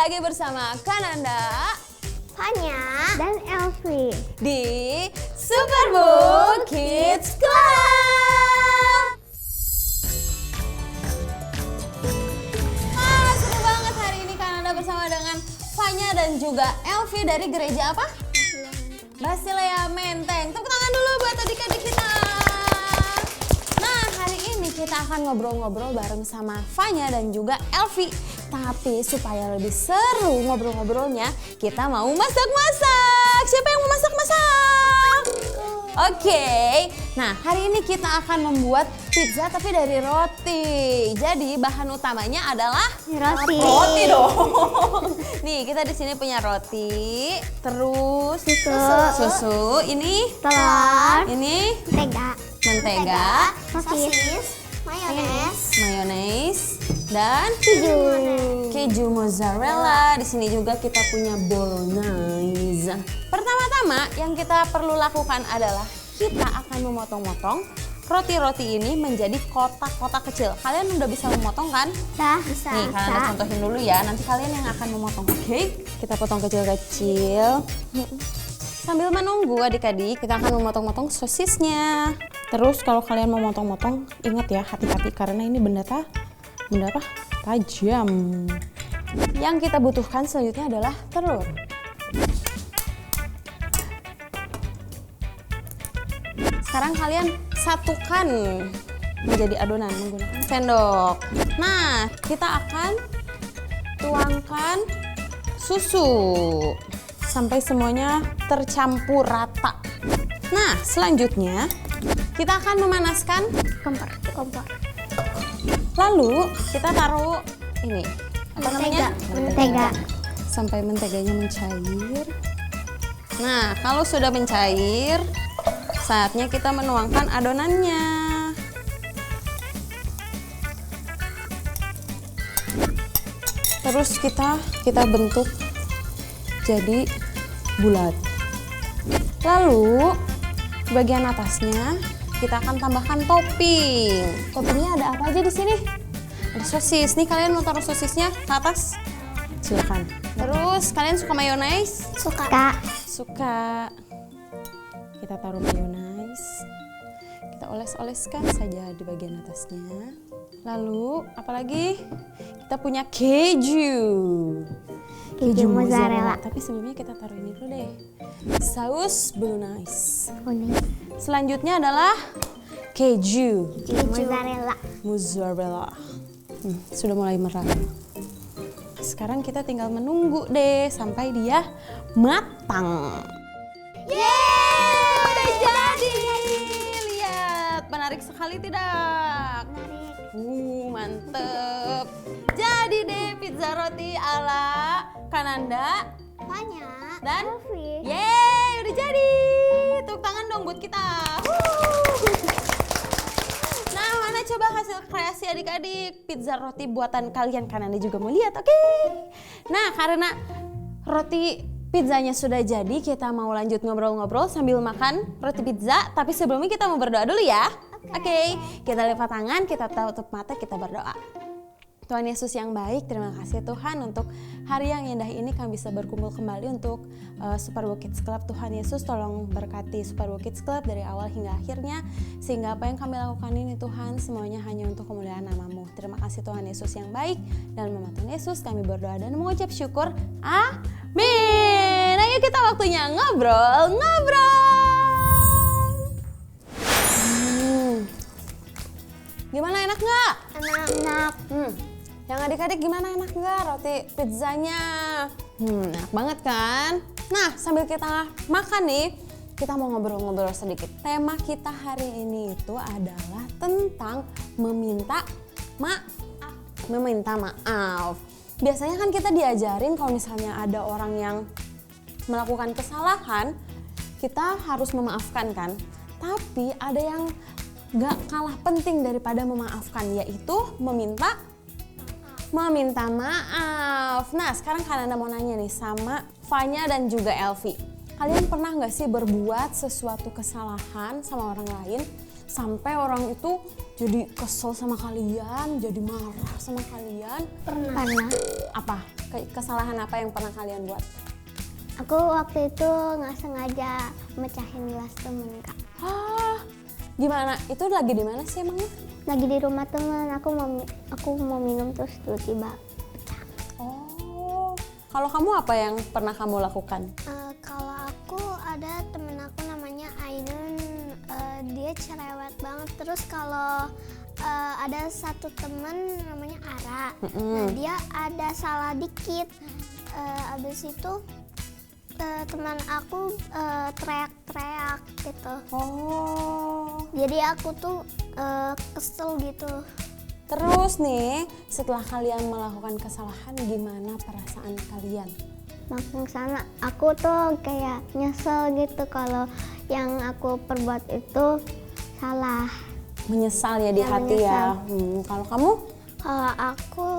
lagi bersama Kananda, Fanya, dan Elvi di Superbook Kids Club. Seru banget hari ini Kananda bersama dengan Fanya dan juga Elvi dari gereja apa? Basilea Menteng. Tepuk tangan dulu buat adik-adik kita. Nah, hari ini kita akan ngobrol-ngobrol bareng sama Fanya dan juga Elvi. Tapi supaya lebih seru ngobrol-ngobrolnya, kita mau masak-masak. Siapa yang mau masak-masak? Oke. Nah, hari ini kita akan membuat pizza tapi dari roti. Jadi bahan utamanya adalah roti. Roti dong. Nih, kita di sini punya roti, terus susu, ini Telur, ini mentega, sosis, mayones, dan keju mozzarella. Di sini juga kita punya bolognese. Pertama-tama yang kita perlu lakukan adalah kita akan memotong-motong roti-roti ini menjadi kotak-kotak kecil. Kalian udah bisa memotong kan? bisa. Nih, kalian contohin dulu ya. Nanti kalian yang akan memotong, oke? Kita potong kecil-kecil. Sambil menunggu adik-adik, kita akan memotong-motong sosisnya. Terus kalau kalian mau motong-motong, ingat ya, hati-hati karena ini benda apa? Tajam. Yang kita butuhkan selanjutnya adalah telur. Sekarang kalian satukan menjadi adonan menggunakan sendok. Nah, kita akan tuangkan susu sampai semuanya tercampur rata. Nah, selanjutnya kita akan memanaskan kompor. Lalu kita taruh ini, apa namanya? Mentega. Sampai menteganya mencair. Nah, kalau sudah mencair, saatnya kita menuangkan adonannya. Terus kita bentuk jadi bulat. Lalu bagian atasnya kita akan tambahkan topping. Toppingnya ada apa aja di sini? Ada sosis. Nih, kalian mau taruh sosisnya ke atas? Silakan. Terus kalian suka mayones? Suka. Kita taruh mayones. Kita oles-oleskan saja di bagian atasnya. Lalu apalagi? Kita punya keju mozzarella. Tapi sebelumnya kita taruh ini dulu deh. Saus bolognese. Selanjutnya adalah keju mozzarella. Sudah mulai merah. Sekarang kita tinggal menunggu deh sampai dia matang. Yeay, udah jadi. Lihat, menarik sekali tidak? Mantep. Jadi deh pizza roti ala Kananda, Fanya, dan Elvi. yeay, udah jadi. Tepuk tangan dong buat kita. Nah, mana coba hasil kreasi adik-adik pizza roti buatan kalian? Kananda juga mau lihat, oke? Nah, karena roti pizzanya sudah jadi, kita mau lanjut ngobrol-ngobrol sambil makan roti pizza. Tapi sebelumnya kita mau berdoa dulu ya. Oke, kita lipat tangan, kita tutup mata, kita berdoa. Tuhan Yesus yang baik, terima kasih Tuhan untuk hari yang indah ini kami bisa berkumpul kembali untuk Superbook Kids Club. Tuhan Yesus tolong berkati Superbook Kids Club dari awal hingga akhirnya, sehingga apa yang kami lakukan ini Tuhan semuanya hanya untuk kemuliaan nama-Mu. Terima kasih Tuhan Yesus yang baik, dan nama Tuhan Yesus kami berdoa dan mengucap syukur. Amin. Ayo kita waktunya ngobrol-ngobrol. Gimana, enak nggak? Enak. Yang adik-adik gimana, enak nggak roti pizzanya? Enak banget kan? Nah, sambil kita makan nih, kita mau ngobrol-ngobrol sedikit. Tema kita hari ini itu adalah tentang meminta maaf. Biasanya kan kita diajarin kalau misalnya ada orang yang melakukan kesalahan, kita harus memaafkan kan? Tapi ada yang gak kalah penting daripada memaafkan, yaitu meminta maaf. Nah, sekarang Kananda mau nanya nih sama Fanya dan juga Elvi. Kalian pernah gak sih berbuat sesuatu kesalahan sama orang lain, sampai orang itu jadi kesel sama kalian, jadi marah sama kalian? Pernah. Apa? Kesalahan apa yang pernah kalian buat? Aku waktu itu nggak sengaja mecahin gelas temen, Kak. Gimana? Itu lagi di mana sih emangnya? Lagi di rumah temen, aku mau minum terus tiba-tiba pecah. Oh, kalau kamu apa yang pernah kamu lakukan? Kalau aku ada temen aku namanya Ainun, dia cerewet banget. Terus kalau ada satu temen namanya Ara, nah dia ada salah dikit. Abis itu teman aku teriak-teriak gitu. Oh. Jadi aku tuh kesel gitu. Terus nih, setelah kalian melakukan kesalahan, gimana perasaan kalian? Makin sana aku tuh kayak nyesel gitu kalau yang aku perbuat itu salah. Menyesal ya di Ya, hati ya. Kalau kamu? Kalau aku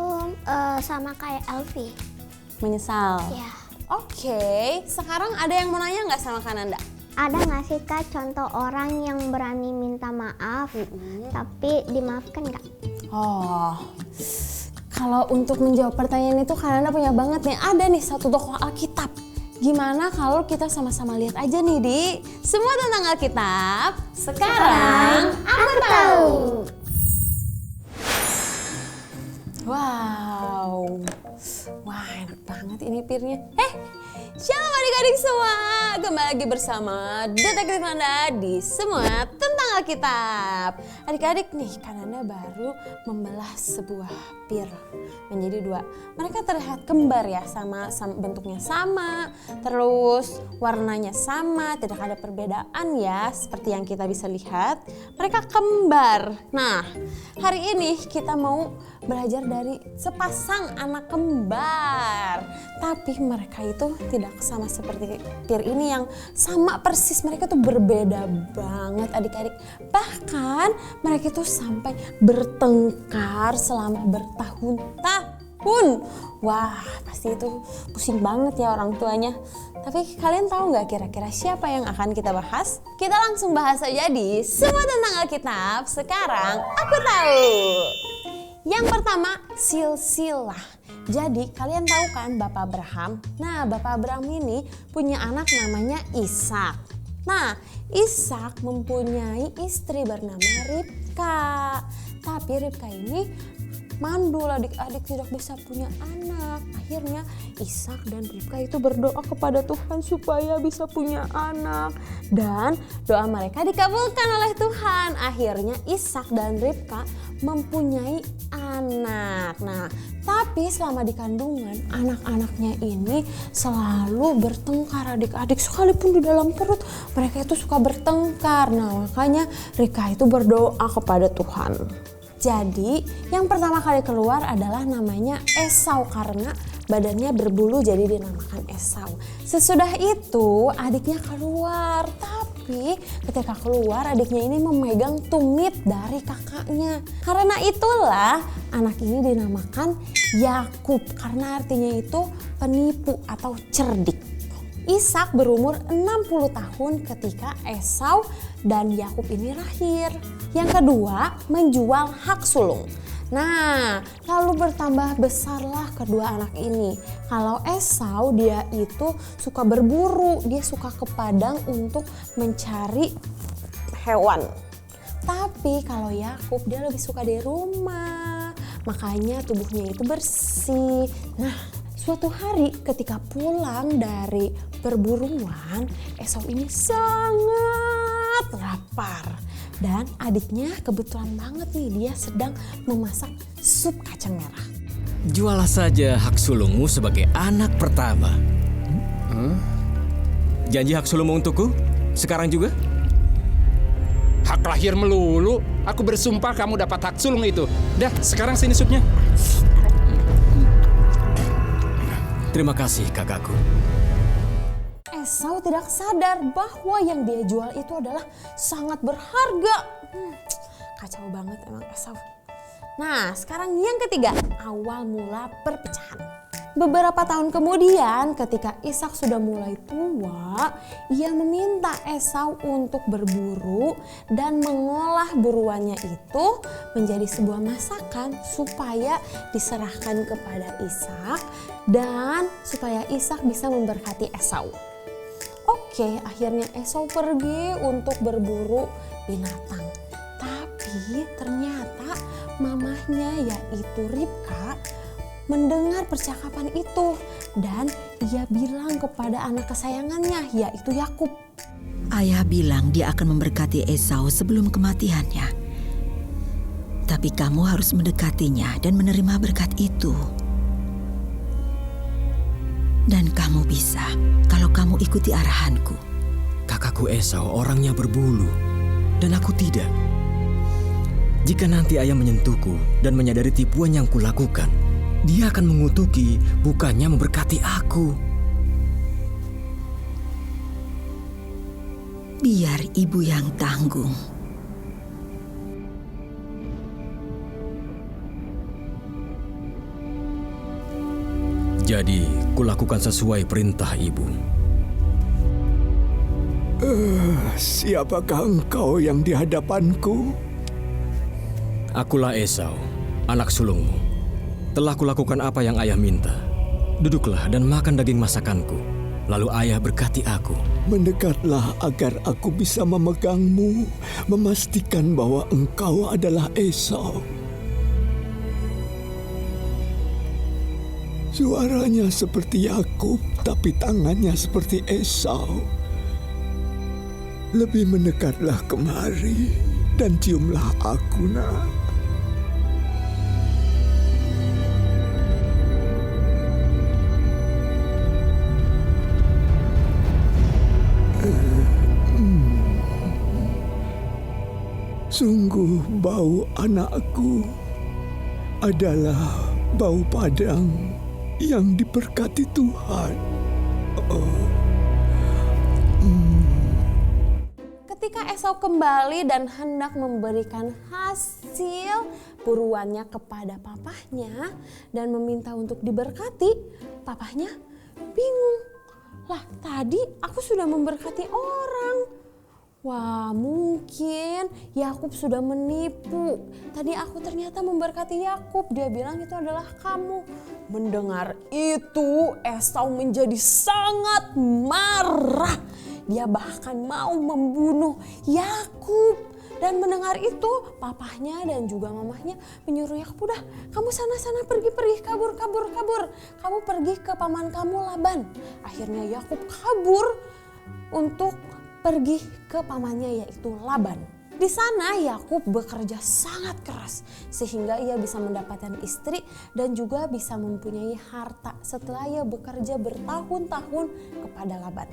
sama kayak Elvi. Menyesal. Ya. Oke, sekarang ada yang mau nanya nggak sama Kananda? Ada nggak sih Kak contoh orang yang berani minta maaf tapi dimaafkan nggak? Oh, kalau untuk menjawab pertanyaan itu Kananda punya banget nih. Ada nih satu tokoh Alkitab. Gimana kalau kita sama-sama lihat aja nih di Semua Tentang Alkitab. Sekarang aku tahu. Wow, wah enak banget ini pirnya. Shalom adik-adik semua, kembali lagi bersama Detektif Nanda di Semua Tentang Alkitab. Adik-adik nih, Kananda baru membelah sebuah pir menjadi dua. Mereka terlihat kembar ya, sama bentuknya sama, terus warnanya sama, tidak ada perbedaan ya, seperti yang kita bisa lihat. Mereka kembar. Nah, hari ini kita mau belajar dari sepasang anak kembar. Tapi mereka itu tidak sama seperti pir ini yang sama persis. Mereka tuh berbeda banget adik-adik. Bahkan mereka tuh sampai bertengkar selama bertahun-tahun. Wah, pasti itu pusing banget ya orang tuanya. Tapi kalian tahu nggak kira-kira siapa yang akan kita bahas? Kita langsung bahas aja di Semua Tentang Alkitab. Sekarang aku tahu. Yang pertama, silsilah. Jadi kalian tahu kan Bapak Abraham? Nah, Bapak Abraham ini punya anak namanya Ishak. Nah, Ishak mempunyai istri bernama Ribka. Tapi Ribka ini mandul adik-adik, tidak bisa punya anak. Akhirnya Ishak dan Ribka itu berdoa kepada Tuhan supaya bisa punya anak. Dan doa mereka dikabulkan oleh Tuhan. Akhirnya Ishak dan Ribka mempunyai anak. Nah, tapi selama di kandungan anak-anaknya ini selalu bertengkar adik-adik. Sekalipun di dalam perut mereka itu suka bertengkar. Nah, makanya Ribka itu berdoa kepada Tuhan. Jadi yang pertama kali keluar adalah namanya Esau karena badannya berbulu jadi dinamakan Esau. Sesudah itu adiknya keluar, tapi ketika keluar adiknya ini memegang tumit dari kakaknya. Karena itulah anak ini dinamakan Yakub karena artinya itu penipu atau cerdik. Ishak berumur 60 tahun ketika Esau dan Yakub ini lahir. Yang kedua, menjual hak sulung. Nah, lalu bertambah besarlah kedua anak ini. Kalau Esau dia itu suka berburu, dia suka ke padang untuk mencari hewan. Tapi kalau Yakub dia lebih suka di rumah, makanya tubuhnya itu bersih. Nah, suatu hari ketika pulang dari perburuan, Esau ini sangat lapar. Dan adiknya kebetulan banget nih dia sedang memasak sup kacang merah. Jualah saja hak sulungmu sebagai anak pertama. Janji hak sulungmu untukku? Sekarang juga? Hak lahir melulu. Aku bersumpah kamu dapat hak sulung itu. Dah, sekarang sini supnya. Terima kasih kakakku. Esau tidak sadar bahwa yang dia jual itu adalah sangat berharga. Kacau banget emang Esau. Nah, sekarang yang ketiga, awal mula perpecahan. Beberapa tahun kemudian ketika Ishak sudah mulai tua, ia meminta Esau untuk berburu dan mengolah buruannya itu menjadi sebuah masakan supaya diserahkan kepada Ishak dan supaya Ishak bisa memberkati Esau. Oke, akhirnya Esau pergi untuk berburu binatang. Tapi ternyata mamahnya yaitu Ribka mendengar percakapan itu dan ia bilang kepada anak kesayangannya yaitu Yakub. Ayah bilang dia akan memberkati Esau sebelum kematiannya. Tapi kamu harus mendekatinya dan menerima berkat itu. Dan kamu bisa kalau kamu ikuti arahanku. Kakakku Esau orangnya berbulu, dan aku tidak. Jika nanti ayah menyentuhku dan menyadari tipuan yang kulakukan, dia akan mengutuki, bukannya memberkati aku. Biar ibu yang tanggung. Jadi, kulakukan sesuai perintah ibu. Siapakah engkau yang di hadapanku? Akulah Esau, anak sulungmu. Telah kulakukan apa yang ayah minta. Duduklah dan makan daging masakanku. Lalu ayah berkati aku. Mendekatlah agar aku bisa memegangmu, memastikan bahwa engkau adalah Esau. Suaranya seperti Yakub, tapi tangannya seperti Esau. Lebih mendekatlah kemari dan ciumlah aku, nak. Sungguh bau anakku adalah bau padang yang diberkati Tuhan. Ketika Esau kembali dan hendak memberikan hasil buruannya kepada papahnya dan meminta untuk diberkati, papahnya bingung. Lah, tadi aku sudah memberkati orang. Wah, mungkin Yakub sudah menipu. Tadi aku ternyata memberkati Yakub. Dia bilang itu adalah kamu. Mendengar itu, Esau menjadi sangat marah. Dia bahkan mau membunuh Yakub. Dan mendengar itu, papahnya dan juga mamahnya menyuruh Yakub, udah kamu sana-sana pergi, kabur. Kamu pergi ke paman kamu Laban. Akhirnya Yakub kabur untuk pergi ke pamannya yaitu Laban. Di sana Yakub bekerja sangat keras sehingga ia bisa mendapatkan istri dan juga bisa mempunyai harta setelah ia bekerja bertahun-tahun kepada Laban.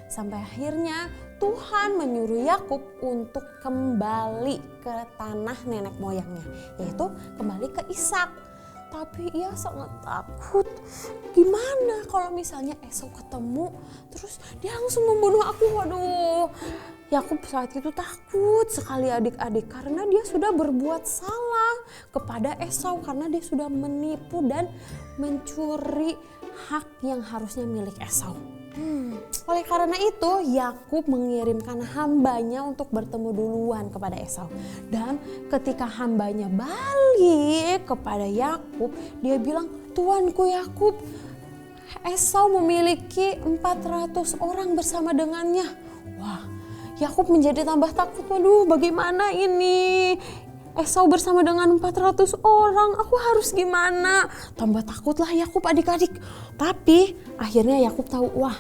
Sampai akhirnya Tuhan menyuruh Yakub untuk kembali ke tanah nenek moyangnya, yaitu kembali ke Ishak. Tapi ia sangat takut. Gimana kalau misalnya Esau ketemu terus dia langsung membunuh aku? Waduh. Yakub saat itu takut sekali adik-adik karena dia sudah berbuat salah kepada Esau karena dia sudah menipu dan mencuri hak yang harusnya milik Esau. Oleh karena itu Yakub mengirimkan hambanya untuk bertemu duluan kepada Esau. Dan ketika hambanya balik kepada Yakub, dia bilang, "Tuanku Yakub, Esau memiliki 400 orang bersama dengannya." Wah, Yakub menjadi tambah takut. Waduh, bagaimana ini? Esau bersama dengan 400 orang, aku harus gimana? Tambah takutlah Yakub adik-adik. Tapi akhirnya Yakub tahu, wah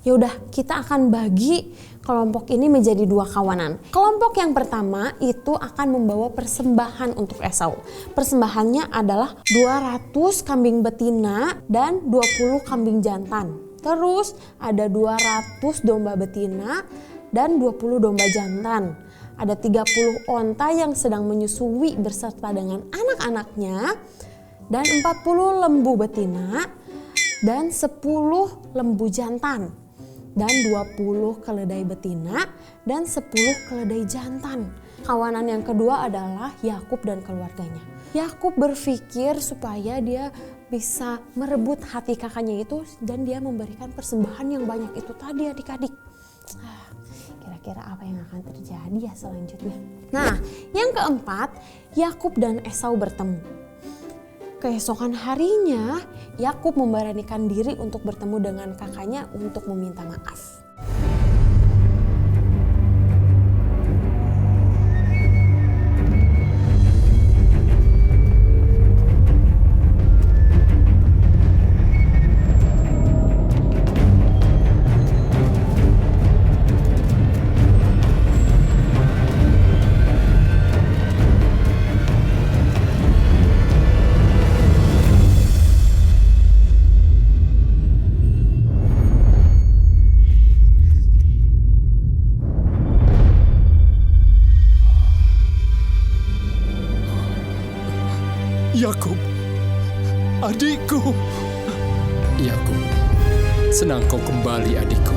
yaudah kita akan bagi kelompok ini menjadi dua kawanan. Kelompok yang pertama itu akan membawa persembahan untuk Esau. Persembahannya adalah 200 kambing betina dan 20 kambing jantan. Terus ada 200 domba betina dan 20 domba jantan. Ada 30 onta yang sedang menyusui beserta dengan anak-anaknya dan 40 lembu betina dan 10 lembu jantan dan 20 keledai betina dan 10 keledai jantan. Kawanan yang kedua adalah Yakub dan keluarganya. Yakub berpikir supaya dia bisa merebut hati kakaknya itu dan dia memberikan persembahan yang banyak itu tadi adik-adik. Kira-kira apa yang akan terjadi ya selanjutnya? Nah, yang keempat, Yakub dan Esau bertemu. Keesokan harinya, Yakub memberanikan diri untuk bertemu dengan kakaknya untuk meminta maaf. Yakub, adikku. Yakub, senang kau kembali adikku.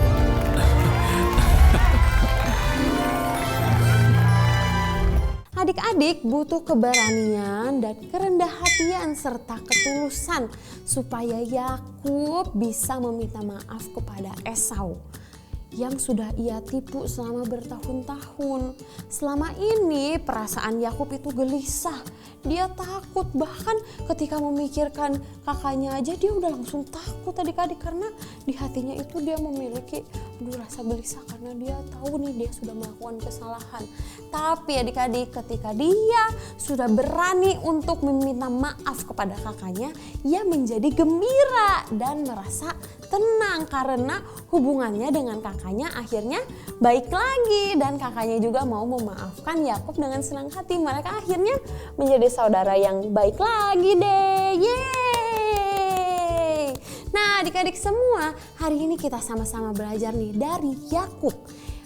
Adik-adik butuh keberanian dan kerendah hatian serta ketulusan supaya Yakub bisa meminta maaf kepada Esau yang sudah ia tipu selama bertahun-tahun. Selama ini perasaan Yakub itu gelisah. Dia takut, bahkan ketika memikirkan kakaknya aja dia udah langsung takut adik-adik, karena di hatinya itu dia memiliki rasa gelisah karena dia tahu nih dia sudah melakukan kesalahan. Tapi adik-adik, ketika dia sudah berani untuk meminta maaf kepada kakaknya, ia menjadi gembira dan merasa tenang karena hubungannya dengan kakaknya akhirnya baik lagi dan kakaknya juga mau memaafkan Yakub dengan senang hati. Mereka akhirnya menjadi saudara yang baik lagi deh. Yeay! Nah, adik-adik semua, hari ini kita sama-sama belajar nih dari Yakub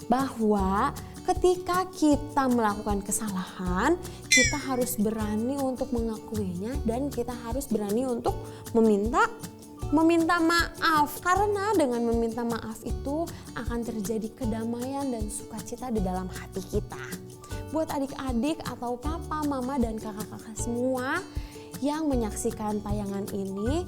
bahwa ketika kita melakukan kesalahan, kita harus berani untuk mengakuinya dan kita harus berani untuk meminta maaf, karena dengan meminta maaf itu akan terjadi kedamaian dan sukacita di dalam hati kita. Buat adik-adik atau papa, mama dan kakak-kakak semua yang menyaksikan tayangan ini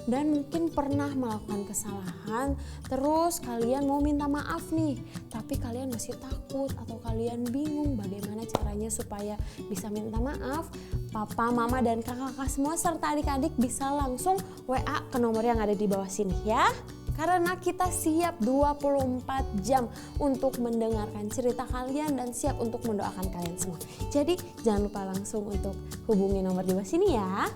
dan mungkin pernah melakukan kesalahan, terus kalian mau minta maaf nih, tapi kalian masih takut atau kalian bingung bagaimana caranya supaya bisa minta maaf, papa, mama dan kakak-kakak semua serta adik-adik bisa langsung WA ke nomor yang ada di bawah sini ya. Karena kita siap 24 jam untuk mendengarkan cerita kalian dan siap untuk mendoakan kalian semua. Jadi jangan lupa langsung untuk hubungi nomor di bawah sini ya.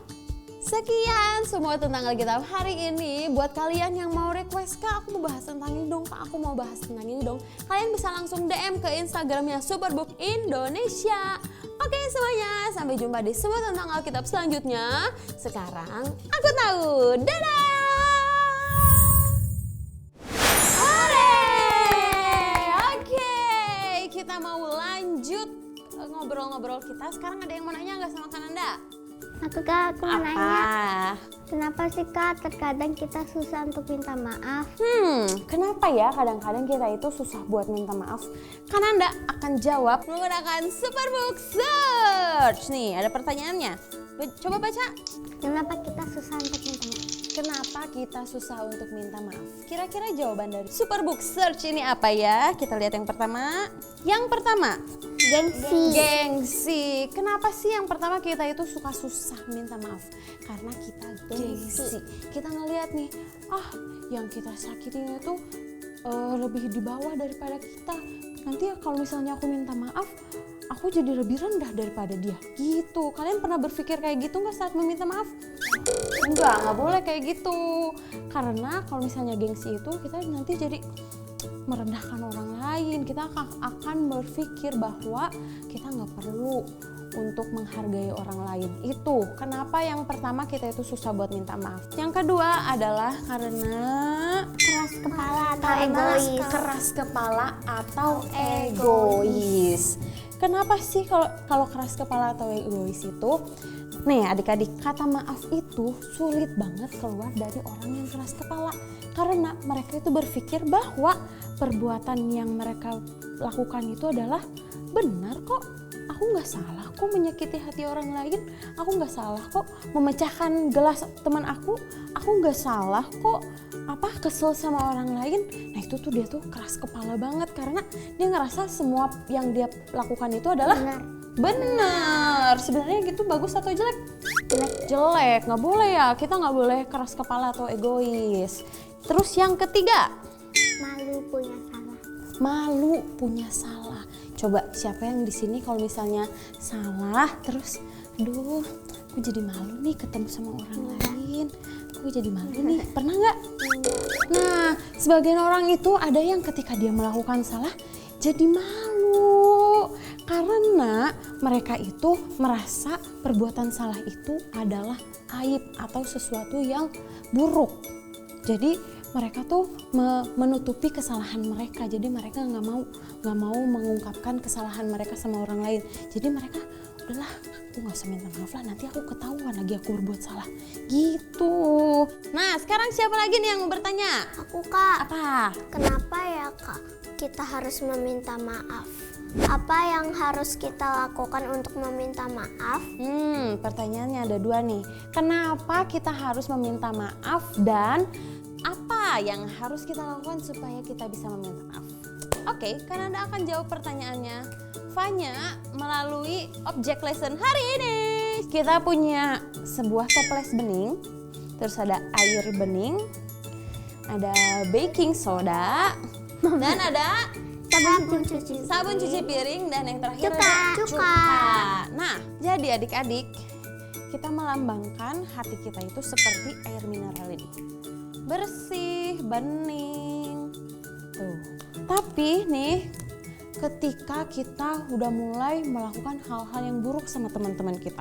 Sekian semua tentang Alkitab hari ini. Buat kalian yang mau request, Kak aku mau bahas tentang ini dong, Kak aku mau bahas tentang ini dong, kalian bisa langsung DM ke Instagramnya Superbook Indonesia. Oke semuanya, sampai jumpa di Semua Tentang Alkitab selanjutnya. Sekarang aku tahu, dadah! Kita mau lanjut ngobrol-ngobrol kita. Sekarang ada yang mau nanya nggak sama Kananda? Kak, aku mau nanya. Apa? Kenapa sih Kak terkadang kita susah untuk minta maaf? Kenapa ya kadang-kadang kita itu susah buat minta maaf? Kananda akan jawab menggunakan Superbook Search. Nih ada pertanyaannya. Coba baca. Kenapa kita susah untuk minta maaf? Kenapa kita susah untuk minta maaf? Kira-kira jawaban dari Superbook Search ini apa ya? Kita lihat yang pertama. Yang pertama, gengsi. Kenapa sih yang pertama kita itu suka susah minta maaf? Karena kita gengsi. Kita ngelihat nih, yang kita sakitin itu lebih di bawah daripada kita. Nanti kalau misalnya aku minta maaf, aku jadi lebih rendah daripada dia. Gitu. Kalian pernah berpikir kayak gitu nggak saat meminta maaf? Nggak boleh kayak gitu. Karena kalau misalnya gengsi itu kita nanti jadi merendahkan orang lain. Kita akan berpikir bahwa kita nggak perlu untuk menghargai orang lain. Itu kenapa yang pertama kita itu susah buat minta maaf. Yang kedua adalah karena Keras kepala atau egois. Keras kepala atau egois. Kenapa sih kalau keras kepala atau egois itu? Nih adik-adik, kata maaf itu sulit banget keluar dari orang yang keras kepala. Karena mereka itu berpikir bahwa perbuatan yang mereka lakukan itu adalah benar kok. aku nggak salah kok menyakiti hati orang lain, aku nggak salah kok memecahkan gelas teman aku nggak salah kok kesel sama orang lain. Nah itu tuh dia tuh keras kepala banget karena dia ngerasa semua yang dia lakukan itu adalah benar. Sebenarnya gitu bagus atau jelek? Jelek, nggak boleh ya, kita nggak boleh keras kepala atau egois. Terus yang ketiga, malu punya salah. Coba siapa yang di sini kalau misalnya salah terus, aduh, aku jadi malu nih ketemu sama orang lain. Aku jadi malu nih. Pernah nggak? Nah, sebagian orang itu ada yang ketika dia melakukan salah jadi malu karena mereka itu merasa perbuatan salah itu adalah aib atau sesuatu yang buruk. Jadi mereka tuh menutupi kesalahan mereka. Jadi mereka nggak mau mengungkapkan kesalahan mereka sama orang lain. Jadi mereka udahlah, aku nggak usah minta maaf lah, nanti aku ketahuan lagi aku berbuat salah gitu. Nah sekarang siapa lagi nih yang mau bertanya? Aku, Kak. Apa? Kenapa ya, Kak, kita harus meminta maaf? Apa yang harus kita lakukan untuk meminta maaf? Pertanyaannya ada dua nih. Kenapa kita harus meminta maaf dan apa yang harus kita lakukan supaya kita bisa meminta maaf? Oke, Kananda akan jawab pertanyaannya Fanya melalui object lesson hari ini. Kita punya sebuah toples bening, terus ada air bening, ada baking soda, dan ada sabun cuci piring, dan yang terakhir ada cuka. Nah, jadi adik-adik, kita melambangkan hati kita itu seperti air mineral ini. Bersih, bening. Tuh. Tapi nih, ketika kita udah mulai melakukan hal-hal yang buruk sama teman-teman kita.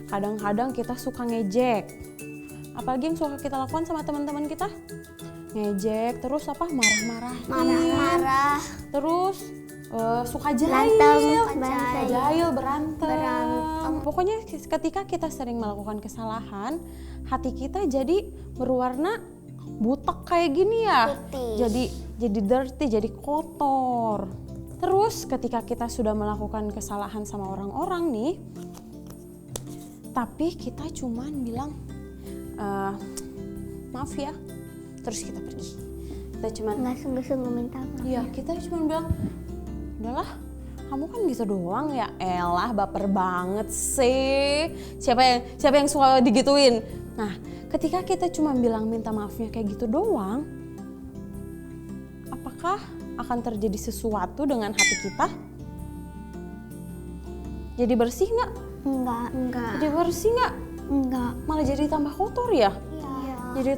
Kadang-kadang kita suka ngejek. Apalagi yang suka kita lakukan sama teman-teman kita? Ngejek, terus marah-marah, terus suka jahil, berantem. Pokoknya ketika kita sering melakukan kesalahan, hati kita jadi berwarna butek kayak gini ya. Jadi dirty, jadi kotor. Terus ketika kita sudah melakukan kesalahan sama orang-orang nih, tapi kita cuman bilang maaf ya, terus kita pergi. Kita cuman Nggak sungguh-sungguh minta maaf. Iya, kita cuma bilang, udahlah, kamu kan gitu doang ya. Elah, baper banget sih. Siapa yang suka digituin? Nah, ketika kita cuma bilang minta maafnya kayak gitu doang, apakah akan terjadi sesuatu dengan hati kita? Jadi bersih nggak? Enggak. Jadi bersih nggak? Enggak. Malah jadi tambah kotor ya? Iya. Jadi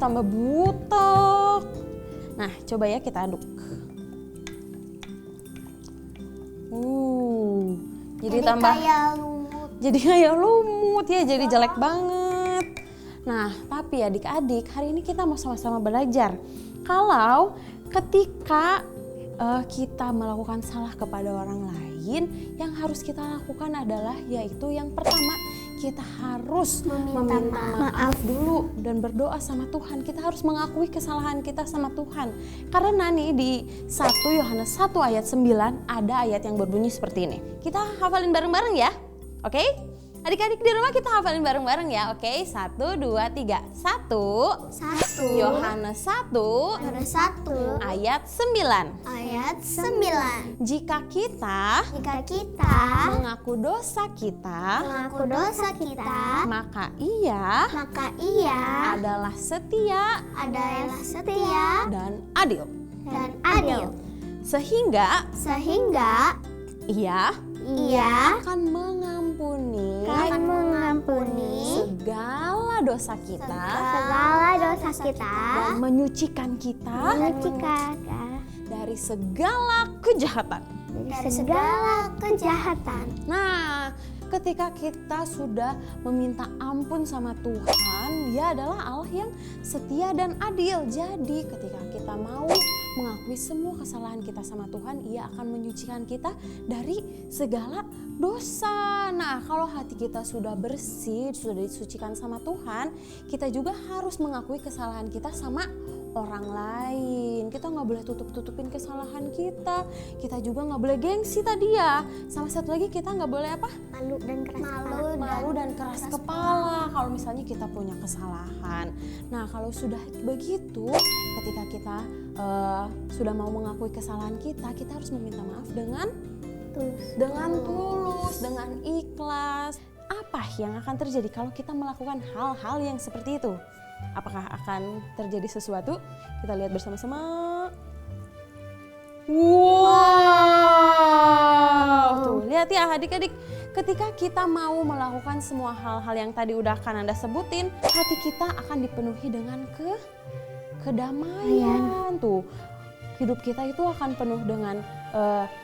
tambah butek. Nah, coba ya kita aduk. Jadi tambah kayak lumut. Jadi kayak lumut ya, jadi jelek banget. Nah, tapi adik-adik, hari ini kita mau sama-sama belajar. Kalau ketika kita melakukan salah kepada orang lain, yang harus kita lakukan adalah yaitu yang pertama, kita harus meminta maaf dulu dan berdoa sama Tuhan. Kita harus mengakui kesalahan kita sama Tuhan. Karena nih di 1 Yohanes 1 ayat 9 ada ayat yang berbunyi seperti ini. Kita hafalin bareng-bareng ya. Oke? Adik-adik di rumah kita hafalin bareng-bareng ya. Oke, 1, 2, 3. 1 Yohanes 1 ayat 9. Jika kita mengaku dosa kita, maka ia adalah setia dan adil. Sehingga ia akan mengampuni segala dosa kita dan menyucikan kita dari segala kejahatan. Nah, ketika kita sudah meminta ampun sama Tuhan, Dia adalah Allah yang setia dan adil. Jadi ketika kita mau mengakui semua kesalahan kita sama Tuhan, Ia akan menyucikan kita dari segala dosa. Nah, kalau hati kita sudah bersih, sudah disucikan sama Tuhan, kita juga harus mengakui kesalahan kita sama orang lain. Kita nggak boleh tutup-tutupin kesalahan kita. Kita juga nggak boleh gengsi tadi ya. Sama satu lagi kita nggak boleh apa? Malu dan keras kepala. Malu dan keras kepala kalau misalnya kita punya kesalahan. Nah, kalau sudah begitu, ketika kita sudah mau mengakui kesalahan kita harus meminta maaf dengan tulus, dengan ikhlas. Apa yang akan terjadi kalau kita melakukan hal-hal yang seperti itu? Apakah akan terjadi sesuatu? Kita lihat bersama-sama. Wow! Tuh, lihat ya adik-adik. Ketika kita mau melakukan semua hal-hal yang tadi udah Kananda sebutin, hati kita akan dipenuhi dengan kedamaian. Tuh, hidup kita itu akan penuh dengan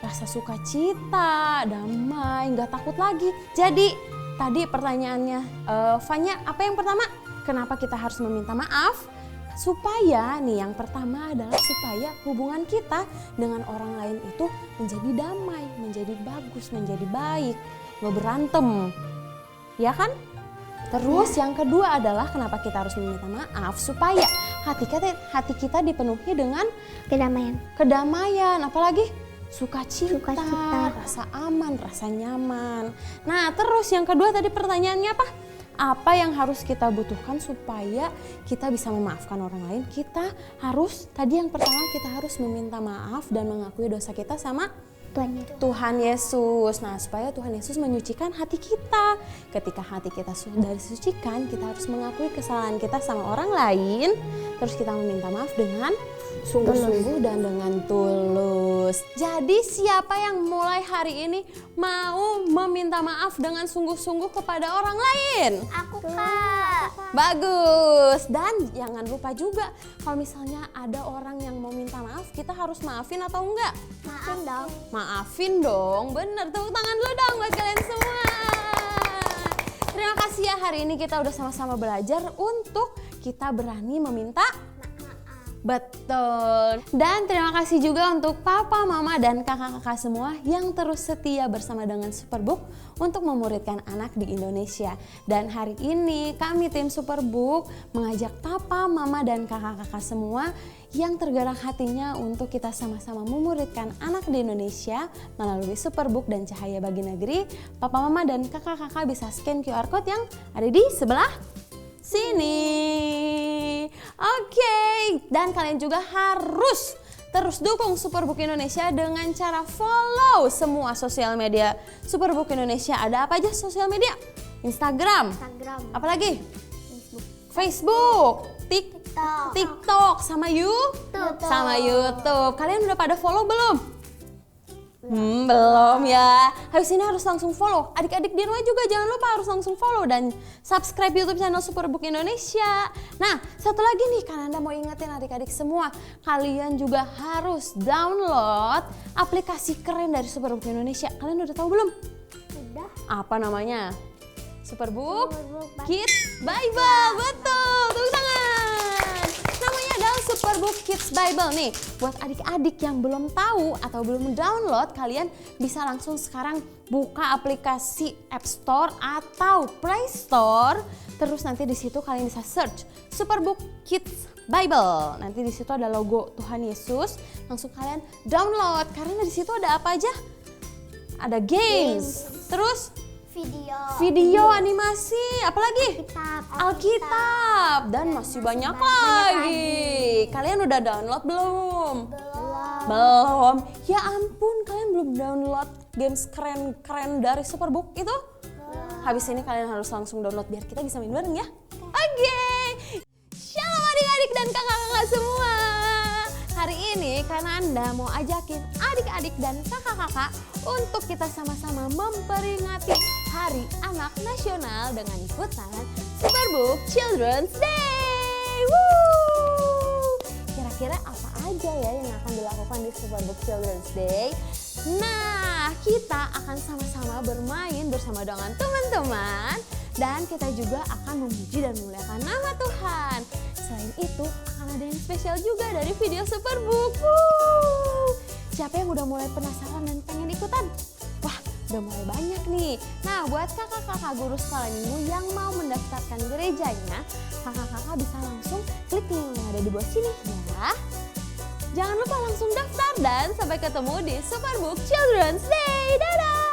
rasa sukacita, damai, nggak takut lagi. Jadi, tadi pertanyaannya, Fanya, apa yang pertama? Kenapa kita harus meminta maaf? Supaya nih yang pertama adalah supaya hubungan kita dengan orang lain itu menjadi damai, menjadi bagus, menjadi baik, nggak berantem, ya kan? Terus yang kedua adalah kenapa kita harus meminta maaf? Supaya hati kita dipenuhi dengan kedamaian, apalagi sukacita, rasa aman, rasa nyaman. Nah terus yang kedua tadi pertanyaannya apa? Apa yang harus kita butuhkan supaya kita bisa memaafkan orang lain? Kita harus, tadi yang pertama kita harus meminta maaf dan mengakui dosa kita sama Tuhan Yesus. Nah, supaya Tuhan Yesus menyucikan hati kita. Ketika hati kita sudah disucikan, kita harus mengakui kesalahan kita sama orang lain. Terus kita meminta maaf dengan sungguh-sungguh dan dengan tulus. Jadi siapa yang mulai hari ini mau meminta maaf dengan sungguh-sungguh kepada orang lain? Aku, Kak. Bagus. Dan jangan lupa juga kalau misalnya ada orang yang mau minta maaf, kita harus maafin atau enggak? Maafin dong. Maafin dong, bener. Tepuk tangan dulu dong buat kalian semua. Terima kasih ya, hari ini kita udah sama-sama belajar untuk kita berani meminta. Betul. Dan terima kasih juga untuk papa, mama, dan kakak-kakak semua yang terus setia bersama dengan Superbook untuk memuridkan anak di Indonesia. Dan hari ini kami tim Superbook mengajak papa, mama, dan kakak-kakak semua yang tergerak hatinya untuk kita sama-sama memuridkan anak di Indonesia melalui Superbook dan Cahaya Bagi Negeri. Papa, mama, dan kakak-kakak bisa scan QR Code yang ada di sebelah sini. Oke, dan kalian juga harus terus dukung Superbook Indonesia dengan cara follow semua sosial media Superbook Indonesia. Ada apa aja sosial media? Instagram. Apalagi? Facebook. TikTok sama YouTube. Kalian udah pada follow belum? Belum ya. Habis ini harus langsung follow. Adik-adik di rumah juga jangan lupa harus langsung follow dan subscribe YouTube channel Superbook Indonesia. Nah, satu lagi nih, Kananda mau ingetin adik-adik semua, kalian juga harus download aplikasi keren dari Superbook Indonesia. Kalian udah tahu belum? Udah. Apa namanya? Superbook Kids Bible. Betul. Tepuk tangan. Namanya adalah Superbook Kids Bible nih. Buat adik-adik yang belum tahu atau belum download, kalian bisa langsung sekarang buka aplikasi App Store atau Play Store. Terus nanti di situ kalian bisa search Superbook Kids Bible. Nanti di situ ada logo Tuhan Yesus. Langsung kalian download karena di situ ada apa aja? Ada games. Terus video animasi, apalagi? Alkitab dan masih banyak lagi. Kalian udah download belum? Belum. Ya ampun, kalian belum download games keren-keren dari Superbook itu? Habis ini kalian harus langsung download biar kita bisa main bareng ya. Oke. Shalom adik-adik dan kakak-kakak semua. Hari ini Kananda mau ajakin adik-adik dan kakak-kakak untuk kita sama-sama memperingati Hari Anak Nasional dengan ikutan Superbook Children's Day. Woo! Kira-kira apa aja ya yang akan dilakukan di Superbook Children's Day? Nah, kita akan sama-sama bermain bersama dengan teman-teman dan kita juga akan memuji dan memuliakan nama Tuhan. Selain itu, akan ada yang spesial juga dari video Superbook. Siapa yang udah mulai penasaran dan pengen ikutan? Wah, udah mulai banyak nih. Nah, buat kakak-kakak guru sekolah minggu yang mau mendaftarkan gerejanya, kakak-kakak bisa langsung klik link yang ada di bawah sini ya. Jangan lupa langsung daftar dan sampai ketemu di Superbook Children's Day. Dadah!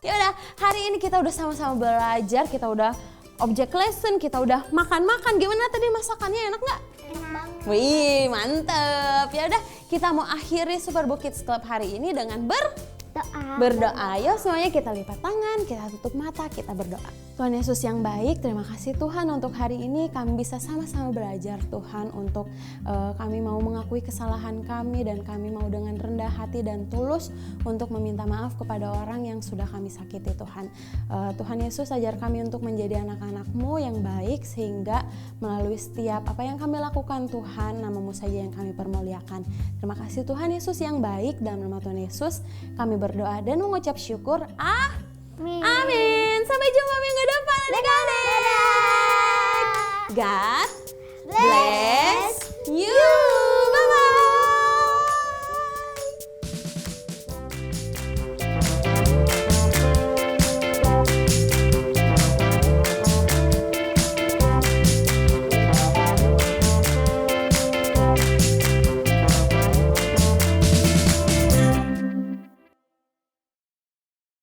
Ya udah, hari ini kita udah sama-sama belajar, kita udah object lesson, kita udah makan-makan. Gimana tadi masakannya, enak nggak? Enak banget. Wih, mantep. Ya udah, kita mau akhiri Superbook Kids Club hari ini dengan berdoa. Ayo semuanya kita lipat tangan, kita tutup mata, kita berdoa. Tuhan Yesus yang baik, terima kasih Tuhan untuk hari ini kami bisa sama-sama belajar Tuhan untuk kami mau mengakui kesalahan kami dan kami mau dengan rendah hati dan tulus untuk meminta maaf kepada orang yang sudah kami sakiti Tuhan. Tuhan Yesus ajar kami untuk menjadi anak-anak-Mu yang baik sehingga melalui setiap apa yang kami lakukan Tuhan, nama-Mu saja yang kami permuliakan. Terima kasih Tuhan Yesus yang baik, dalam nama Tuhan Yesus kami berdoa dan mengucap syukur. Amin. Sampai jumpa minggu depan adik-adik. God bless.